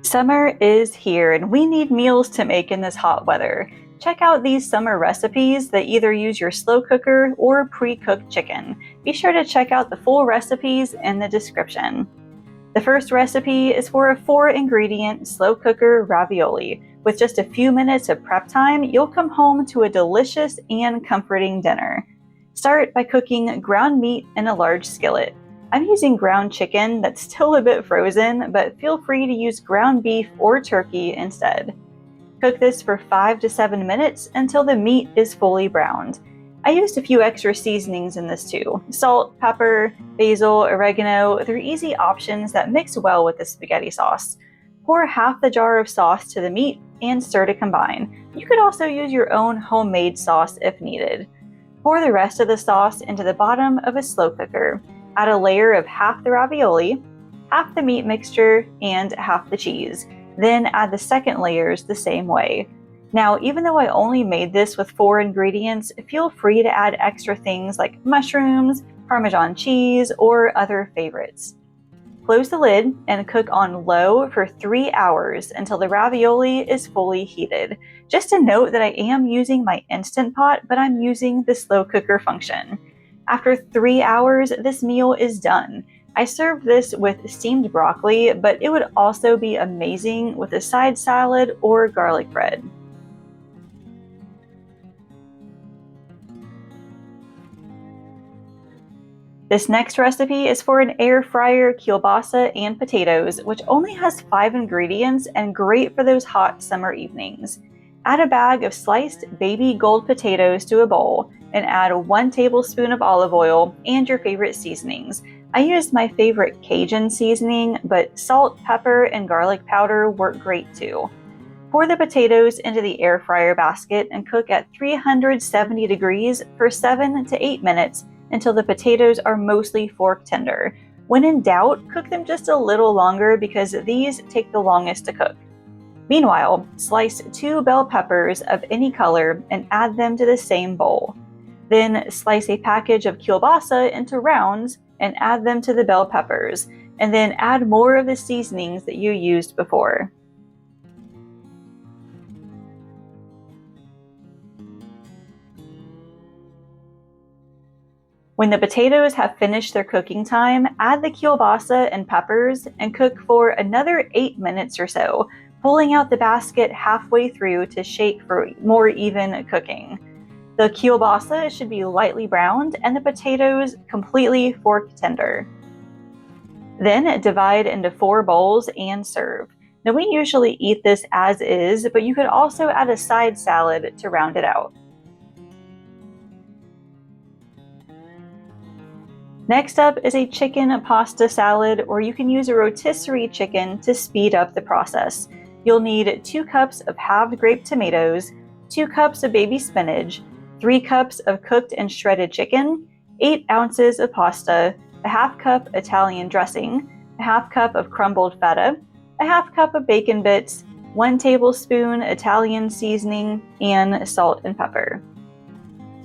Summer is here and we need meals to make in this hot weather. Check out these summer recipes that either use your slow cooker or pre-cooked chicken. Be sure to check out the full recipes in the description. The first recipe is for a 4-ingredient slow cooker ravioli. With just a few minutes of prep time, you'll come home to a delicious and comforting dinner. Start by cooking ground meat in a large skillet. I'm using ground chicken that's still a bit frozen, but feel free to use ground beef or turkey instead. Cook this for 5 to 7 minutes until the meat is fully browned. I used a few extra seasonings in this too. Salt, pepper, basil, oregano, they're easy options that mix well with the spaghetti sauce. Pour half the jar of sauce to the meat and stir to combine. You could also use your own homemade sauce if needed. Pour the rest of the sauce into the bottom of a slow cooker. Add a layer of half the ravioli, half the meat mixture, and half the cheese. Then add the second layers the same way. Now, even though I only made this with 4 ingredients, feel free to add extra things like mushrooms, Parmesan cheese, or other favorites. Close the lid and cook on low for 3 hours until the ravioli is fully heated. Just a note that I am using my Instant Pot, but I'm using the slow cooker function. After 3 hours, this meal is done. I served this with steamed broccoli, but it would also be amazing with a side salad or garlic bread. This next recipe is for an air fryer kielbasa and potatoes, which only has 5 ingredients and great for those hot summer evenings. Add a bag of sliced baby gold potatoes to a bowl and add 1 tablespoon of olive oil and your favorite seasonings. I used my favorite Cajun seasoning, but salt, pepper, and garlic powder work great too. Pour the potatoes into the air fryer basket and cook at 370 degrees for 7 to 8 minutes until the potatoes are mostly fork tender. When in doubt, cook them just a little longer because these take the longest to cook. Meanwhile, slice 2 bell peppers of any color and add them to the same bowl. Then slice a package of kielbasa into rounds and add them to the bell peppers, and then add more of the seasonings that you used before. When the potatoes have finished their cooking time, add the kielbasa and peppers and cook for another 8 minutes or so, pulling out the basket halfway through to shake for more even cooking. The kielbasa should be lightly browned and the potatoes completely fork tender. Then divide into 4 bowls and serve. Now we usually eat this as is, but you could also add a side salad to round it out. Next up is a chicken pasta salad, or you can use a rotisserie chicken to speed up the process. You'll need 2 cups of halved grape tomatoes, 2 cups of baby spinach, 3 cups of cooked and shredded chicken, 8 ounces of pasta, a half cup Italian dressing, a half cup of crumbled feta, a half cup of bacon bits, 1 tablespoon Italian seasoning, and salt and pepper.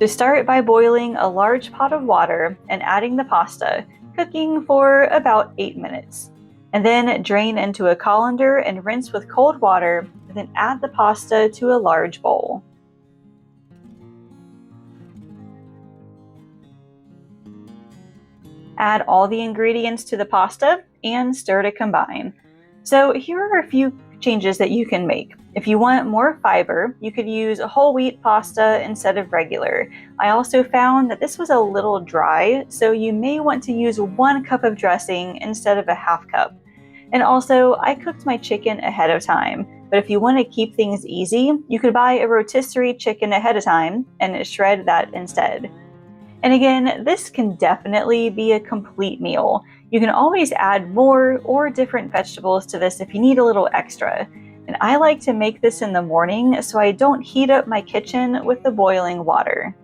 So start by boiling a large pot of water and adding the pasta, cooking for about 8 minutes. And then drain into a colander and rinse with cold water, and then add the pasta to a large bowl. Add all the ingredients to the pasta and stir to combine. So here are a few changes that you can make. If you want more fiber, you could use whole wheat pasta instead of regular. I also found that this was a little dry, so you may want to use 1 cup of dressing instead of a half cup. And also, I cooked my chicken ahead of time, but if you want to keep things easy, you could buy a rotisserie chicken ahead of time and shred that instead. And again, this can definitely be a complete meal. You can always add more or different vegetables to this if you need a little extra. And I like to make this in the morning so I don't heat up my kitchen with the boiling water.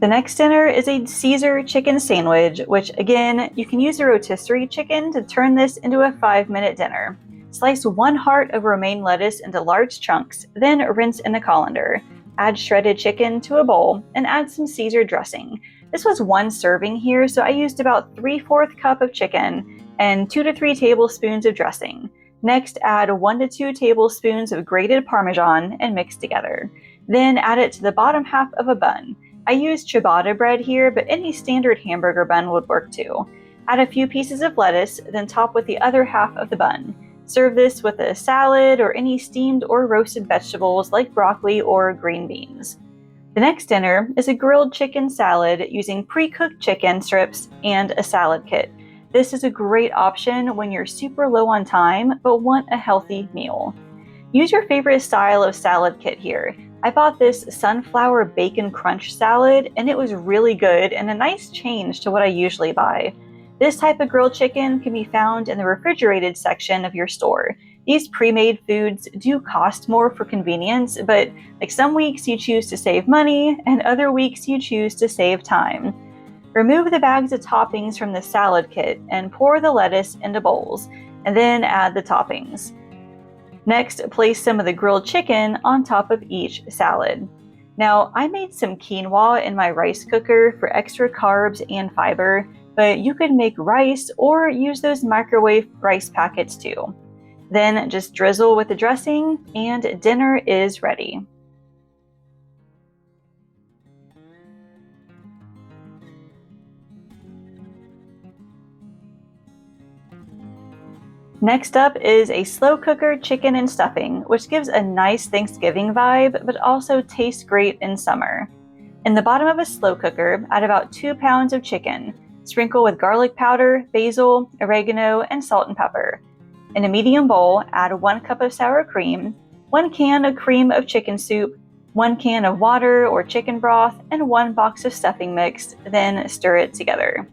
The next dinner is a Caesar chicken sandwich, which again, you can use a rotisserie chicken to turn this into a 5-minute dinner. Slice 1 heart of romaine lettuce into large chunks, then rinse in a colander. Add shredded chicken to a bowl and add some Caesar dressing. This was 1 serving here, so I used about 3/4 cup of chicken and 2 to 3 tablespoons of dressing. Next, add 1 to 2 tablespoons of grated Parmesan and mix together. Then add it to the bottom half of a bun. I used ciabatta bread here, but any standard hamburger bun would work too. Add a few pieces of lettuce, then top with the other half of the bun. Serve this with a salad or any steamed or roasted vegetables like broccoli or green beans. The next dinner is a grilled chicken salad using pre-cooked chicken strips and a salad kit. This is a great option when you're super low on time but want a healthy meal. Use your favorite style of salad kit here. I bought this sunflower bacon crunch salad and it was really good and a nice change to what I usually buy. This type of grilled chicken can be found in the refrigerated section of your store. These pre-made foods do cost more for convenience, but like some weeks you choose to save money and other weeks you choose to save time. Remove the bags of toppings from the salad kit and pour the lettuce into bowls, and then add the toppings. Next, place some of the grilled chicken on top of each salad. Now, I made some quinoa in my rice cooker for extra carbs and fiber, but you could make rice or use those microwave rice packets too. Then just drizzle with the dressing and dinner is ready. Next up is a slow cooker chicken and stuffing, which gives a nice Thanksgiving vibe, but also tastes great in summer. In the bottom of a slow cooker, add about 2 pounds of chicken. Sprinkle with garlic powder, basil, oregano, and salt and pepper. In a medium bowl, add 1 cup of sour cream, 1 can of cream of chicken soup, 1 can of water or chicken broth, and 1 box of stuffing mix, then stir it together.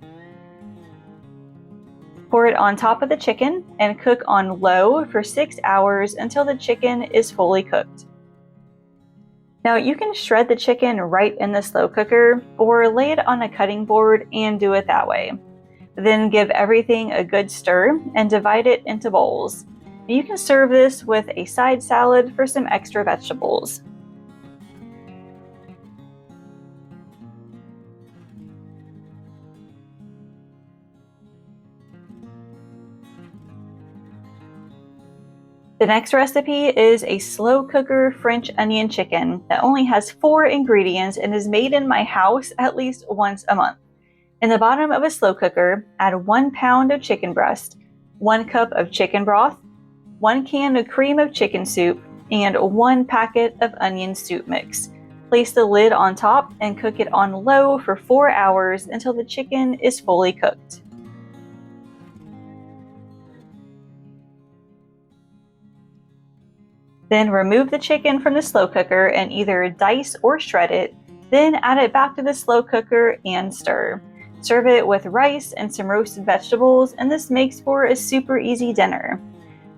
Pour it on top of the chicken and cook on low for 6 hours until the chicken is fully cooked. Now you can shred the chicken right in the slow cooker or lay it on a cutting board and do it that way. Then give everything a good stir and divide it into bowls. You can serve this with a side salad for some extra vegetables. The next recipe is a slow cooker French onion chicken that only has 4 ingredients and is made in my house at least once a month. In the bottom of a slow cooker, add 1 pound of chicken breast, 1 cup of chicken broth, 1 can of cream of chicken soup, and 1 packet of onion soup mix. Place the lid on top and cook it on low for 4 hours until the chicken is fully cooked. Then remove the chicken from the slow cooker and either dice or shred it, then add it back to the slow cooker and stir. Serve it with rice and some roasted vegetables, and this makes for a super easy dinner.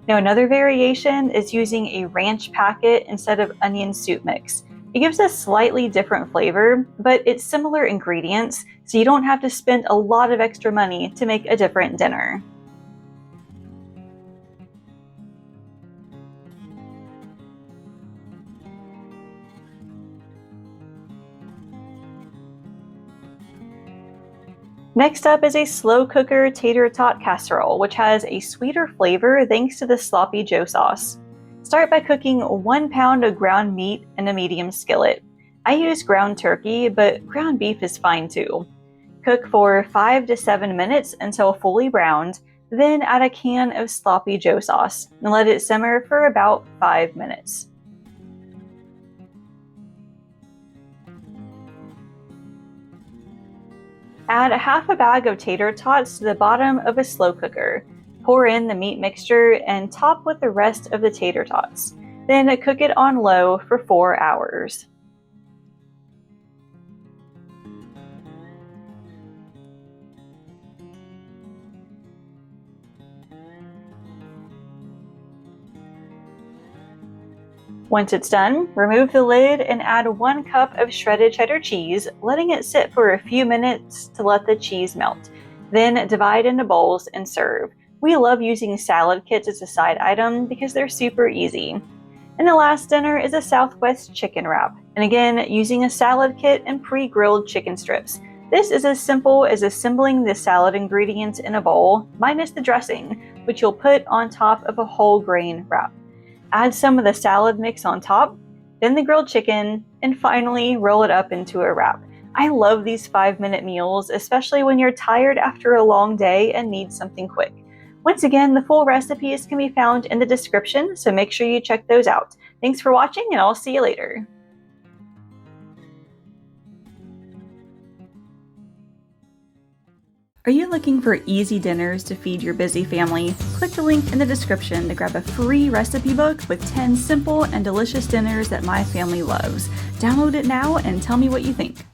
Now another variation is using a ranch packet instead of onion soup mix. It gives a slightly different flavor, but it's similar ingredients, so you don't have to spend a lot of extra money to make a different dinner. Next up is a slow cooker tater tot casserole, which has a sweeter flavor thanks to the sloppy joe sauce. Start by cooking 1 pound of ground meat in a medium skillet. I use ground turkey, but ground beef is fine too. Cook for 5 to 7 minutes until fully browned, then add a can of sloppy joe sauce and let it simmer for about 5 minutes. Add half a bag of tater tots to the bottom of a slow cooker. Pour in the meat mixture and top with the rest of the tater tots. Then cook it on low for 4 hours. Once it's done, remove the lid and add 1 cup of shredded cheddar cheese, letting it sit for a few minutes to let the cheese melt. Then divide into bowls and serve. We love using salad kits as a side item because they're super easy. And the last dinner is a Southwest chicken wrap, and again, using a salad kit and pre-grilled chicken strips. This is as simple as assembling the salad ingredients in a bowl, minus the dressing, which you'll put on top of a whole grain wrap. Add some of the salad mix on top, then the grilled chicken, and finally roll it up into a wrap. I love these 5-minute meals, especially when you're tired after a long day and need something quick. Once again, the full recipes can be found in the description, so make sure you check those out. Thanks for watching, and I'll see you later. Are you looking for easy dinners to feed your busy family? Click the link in the description to grab a free recipe book with 10 simple and delicious dinners that my family loves. Download it now and tell me what you think.